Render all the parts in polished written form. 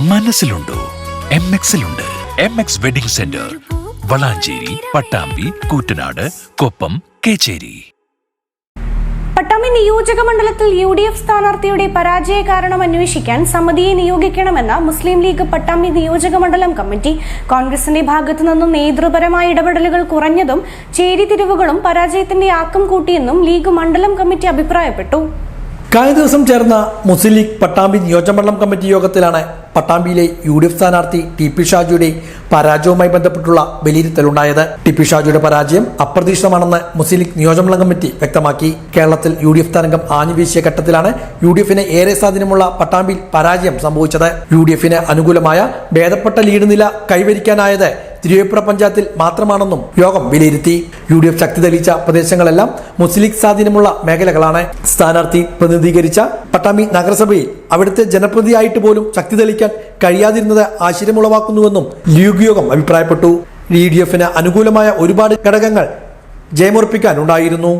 മനസ്സിലുണ്ടോ? MXലുണ്ട്. MX wedding centre, Valanchery, Pattambi, Koottanad, Koppam, Kechery. Pattambi നിയോജക മണ്ഡലത്തിൽ UDF സ്ഥാനാർത്ഥിയുടെ പരാജയ കാരണം അന്വേഷിക്കാൻ സമിതിയെ നിയോഗിക്കണമെന്ന് മുസ്ലിം ലീഗ് പട്ടാമ്പി നിയോജക മണ്ഡലം കമ്മിറ്റി. കോൺഗ്രസിന്റെ ഭാഗത്തു നിന്നും നേതൃപരമായ ഇടപെടലുകൾ കുറഞ്ഞതും ചേരിതിരിവുകളും പരാജയത്തിന്റെ ആക്കം കൂട്ടിയെന്നും ലീഗ് മണ്ഡലം കമ്മിറ്റി അഭിപ്രായപ്പെട്ടു. കഴിഞ്ഞ ദിവസം ചേർന്ന മുസ്ലിം ലീഗ് പട്ടാമ്പി നിയോജകമണ്ഡലം കമ്മിറ്റി യോഗത്തിലാണ് പട്ടാമ്പിയിലെ UDF സ്ഥാനാർത്ഥി TP ഷാജിയുടെ പരാജയവുമായി ബന്ധപ്പെട്ടുള്ള വിലയിരുത്തലുണ്ടായത്. TP ഷാജിയുടെ പരാജയം അപ്രതീക്ഷിതമാണെന്ന് മുസ്ലിം ലീഗ് നിയോജകമണ്ഡലം കമ്മിറ്റി വ്യക്തമാക്കി. കേരളത്തിൽ UDF തരംഗം ആഞ്ഞുവീശിയ ഘട്ടത്തിലാണ് UDFന് ഏറെ സ്വാധീനമുള്ള പട്ടാമ്പിയിൽ പരാജയം സംഭവിച്ചത്. UDFന് അനുകൂലമായ ഭേദപ്പെട്ട ലീഡ് നില കൈവരിക്കാനായത് തിരുവേപ്പുറ പഞ്ചായത്തിൽ മാത്രമാണെന്നും യോഗം വിലയിരുത്തി. UDF ശക്തി തെളിയിച്ച പ്രദേശങ്ങളെല്ലാം മുസ്ലിം ലീഗ് സ്വാധീനമുള്ള മേഖലകളാണ്. സ്ഥാനാർത്ഥി പ്രതിനിധീകരിച്ച പട്ടാമ്പി നഗരസഭയിൽ അവിടുത്തെ ജനപ്രതിയായിട്ട് പോലും ശക്തി തെളിയിക്കാൻ കഴിയാതിരുന്നത് ആശ്ചര്യമുളവാക്കുന്നുവെന്നും ലീഗ് യോഗം അഭിപ്രായപ്പെട്ടു. UDFന് അനുകൂലമായ ഒരുപാട് ഘടകങ്ങൾ ജയമുറപ്പിക്കാനുണ്ടായിരുന്നു.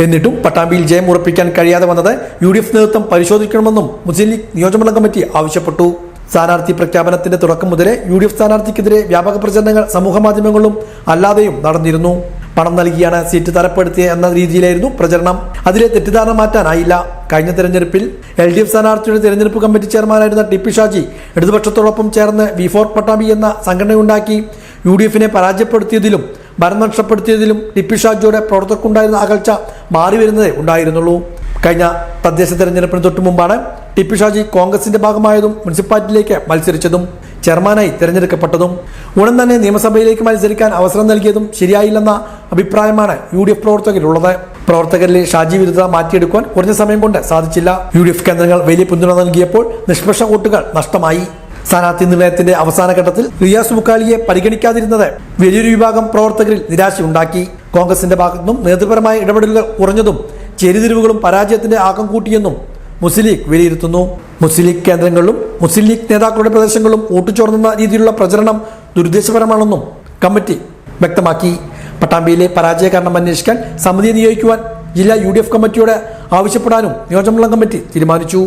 എന്നിട്ടും പട്ടാമ്പിയിൽ ജയം ഉറപ്പിക്കാൻ കഴിയാതെ വന്നത് UDF നേതൃത്വം പരിശോധിക്കണമെന്നും മുസ്ലിം ലീഗ് നിയോജകമണ്ഡലം കമ്മിറ്റി ആവശ്യപ്പെട്ടു. സ്ഥാനാർത്ഥി പ്രഖ്യാപനത്തിന്റെ തുടക്കം മുതലേ UDF സ്ഥാനാർത്ഥിക്കെതിരെ വ്യാപക പ്രചരണങ്ങൾ സമൂഹ മാധ്യമങ്ങളിലും അല്ലാതെയും നടന്നിരുന്നു. പണം നൽകിയാണ് സീറ്റ് തരപ്പെടുത്തിയ എന്ന രീതിയിലായിരുന്നു പ്രചരണം. അതിലെ തെറ്റിദ്ധാരണ മാറ്റാനായില്ല. കഴിഞ്ഞ തെരഞ്ഞെടുപ്പിൽ LDF സ്ഥാനാർത്ഥിയുടെ തെരഞ്ഞെടുപ്പ് കമ്മിറ്റി ചെയർമാനായിരുന്ന TP ഷാജി ഇടതുപക്ഷത്തോടൊപ്പം ചേർന്ന് V4 പട്ടാമ്പി എന്ന സംഘടനയുണ്ടാക്കി UDFനെ പരാജയപ്പെടുത്തിയതിലും ഭരണം നഷ്ടപ്പെടുത്തിയതിലും TP ഷാജിയുടെ പ്രവർത്തകർക്കുണ്ടായിരുന്ന അകൽച്ച മാറി വരുന്നതേ ഉണ്ടായിരുന്നുള്ളൂ. കഴിഞ്ഞ തദ്ദേശ തെരഞ്ഞെടുപ്പിന് തൊട്ടു മുമ്പാണ് TP ഷാജി കോൺഗ്രസിന്റെ ഭാഗമായതും മുനിസിപ്പാലിറ്റിയിലേക്ക് മത്സരിച്ചതും ചെയർമാനായി തിരഞ്ഞെടുക്കപ്പെട്ടതും ഉടൻ തന്നെ നിയമസഭയിലേക്ക് മത്സരിക്കാൻ അവസരം നൽകിയതും ശരിയായില്ലെന്ന അഭിപ്രായമാണ് UDF പ്രവർത്തകരിലുള്ളത്. പ്രവർത്തകരിലെ ഷാജി വിരുദ്ധത മാറ്റിയെടുക്കുവാൻ കുറഞ്ഞ സമയം കൊണ്ട് സാധിച്ചില്ല. UDF കേന്ദ്രങ്ങൾ വലിയ പിന്തുണ നൽകിയപ്പോൾ നിഷ്പക്ഷ വോട്ടുകൾ നഷ്ടമായി. സ്ഥാനാർത്ഥി നിർണയത്തിന്റെ അവസാന ഘട്ടത്തിൽ റിയാസ് മുക്കാലിയെ പരിഗണിക്കാതിരുന്നത് വലിയൊരു വിഭാഗം പ്രവർത്തകരിൽ നിരാശയുണ്ടാക്കി. കോൺഗ്രസിന്റെ ഭാഗത്തുനിന്നും നേതൃപരമായ ഇടപെടലുകൾ കുറഞ്ഞതും ചേരിതിരിവുകളും പരാജയത്തിന്റെ ആക്കം കൂട്ടിയെന്നും മുസ്ലിം ലീഗ് വിലയിരുത്തുന്നു. മുസ്ലിം ലീഗ് കേന്ദ്രങ്ങളിലും മുസ്ലിം ലീഗ് നേതാക്കളുടെ പ്രദേശങ്ങളിലും വോട്ടുചോർന്ന രീതിയിലുള്ള പ്രചരണം ദുരുദ്ദേശപരമാണെന്നും കമ്മിറ്റി വ്യക്തമാക്കി. പട്ടാമ്പിയിലെ പരാജയ കാരണം അന്വേഷിക്കാൻ സമിതിയെ നിയോഗിക്കുവാൻ ജില്ലാ UDF കമ്മിറ്റിയോട് ആവശ്യപ്പെടാനും നിയോജകമണ്ഡലം കമ്മിറ്റി തീരുമാനിച്ചു.